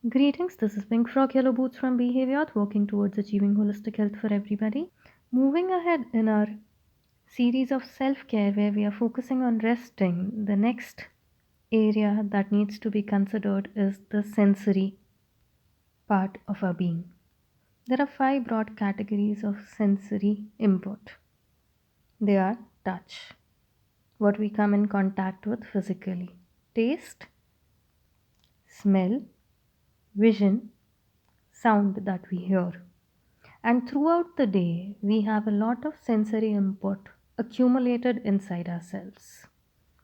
Greetings, this is Pink Frog Yellow Boots from Behavior, working towards achieving holistic health for everybody. Moving ahead in our series of self care, where we are focusing on resting, the next area that needs to be considered is the sensory part of our being. There are five broad categories of sensory input. They are touch, what we come in contact with physically, taste, smell, vision, sound that we hear. And throughout the day, we have a lot of sensory input accumulated inside ourselves.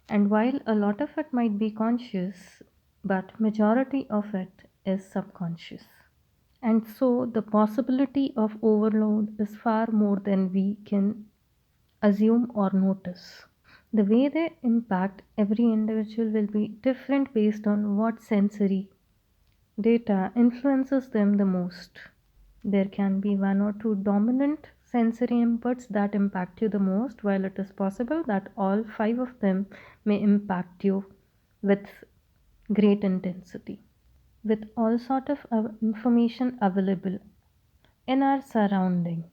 And while a lot of it might be conscious, but majority of it is subconscious. And so the possibility of overload is far more than we can assume or notice. The way they impact every individual will be different based on what sensory data influences them the most. There can be one or two dominant sensory inputs that impact you the most, while it is possible that all five of them may impact you with great intensity. With all sort of information available in our surrounding,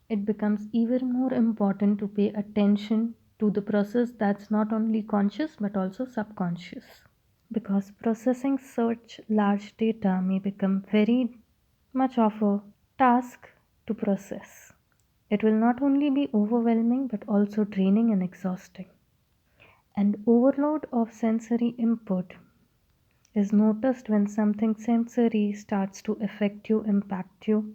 it becomes even more important to pay attention to the process that's not only conscious but also subconscious, because processing such large data may become very much of a task to process. It will not only be overwhelming but also draining and exhausting. And overload of sensory input is noticed when something sensory starts to affect you, impact you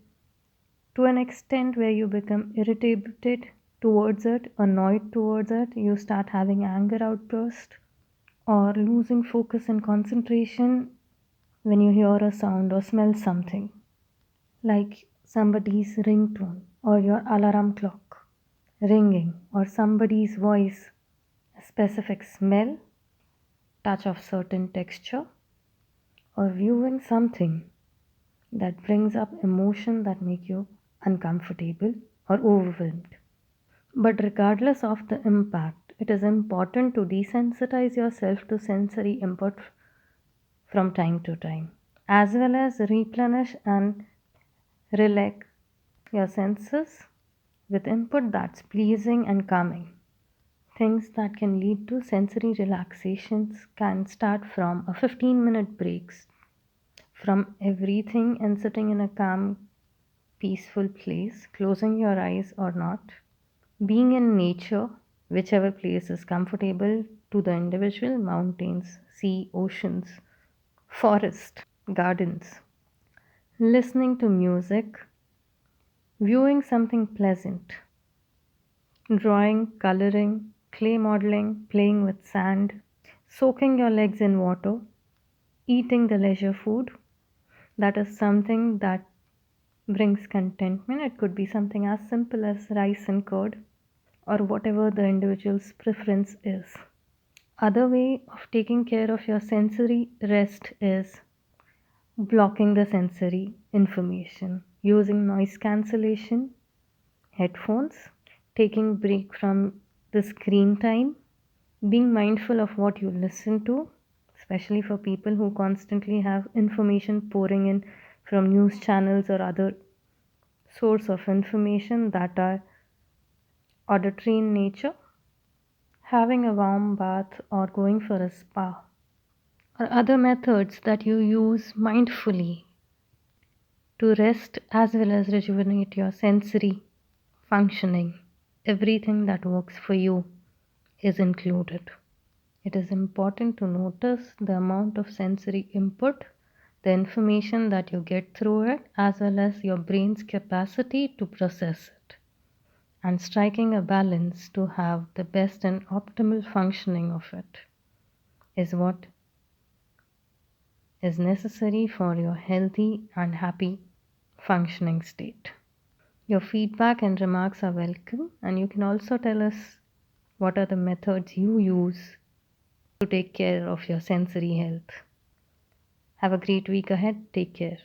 to an extent where you become irritated towards it, annoyed towards it, you start having anger outburst or losing focus and concentration when you hear a sound or smell something, like somebody's ringtone or your alarm clock ringing or somebody's voice, a specific smell, touch of certain texture, or viewing something that brings up emotion that make you uncomfortable or overwhelmed. But regardless of the impact, it is important to desensitize yourself to sensory input from time to time, as well as replenish and relax your senses with input that's pleasing and calming. Things that can lead to sensory relaxations can start from a 15-minute breaks from everything and sitting in a calm, peaceful place, closing your eyes or not, being in nature, whichever place is comfortable to the individual, mountains, sea, oceans, forest, gardens, listening to music, viewing something pleasant, drawing, coloring, clay modeling, playing with sand, soaking your legs in water, eating the leisure food. That is something that brings contentment. It could be something as simple as rice and curd or whatever the individual's preference is. Other way of taking care of your sensory rest is blocking the sensory information using noise cancellation, headphones, taking break from the screen time, being mindful of what you listen to, especially for people who constantly have information pouring in from news channels or other source of information that are auditory in nature, having a warm bath or going for a spa or other methods that you use mindfully to rest as well as rejuvenate your sensory functioning. Everything that works for you is included. It is important to notice the amount of sensory input, the information that you get through it, as well as your brain's capacity to process it, and striking a balance to have the best and optimal functioning of it is what is necessary for your healthy and happy functioning state. Your feedback and remarks are welcome, and you can also tell us what are the methods you use to take care of your sensory health. Have a great week ahead. Take care.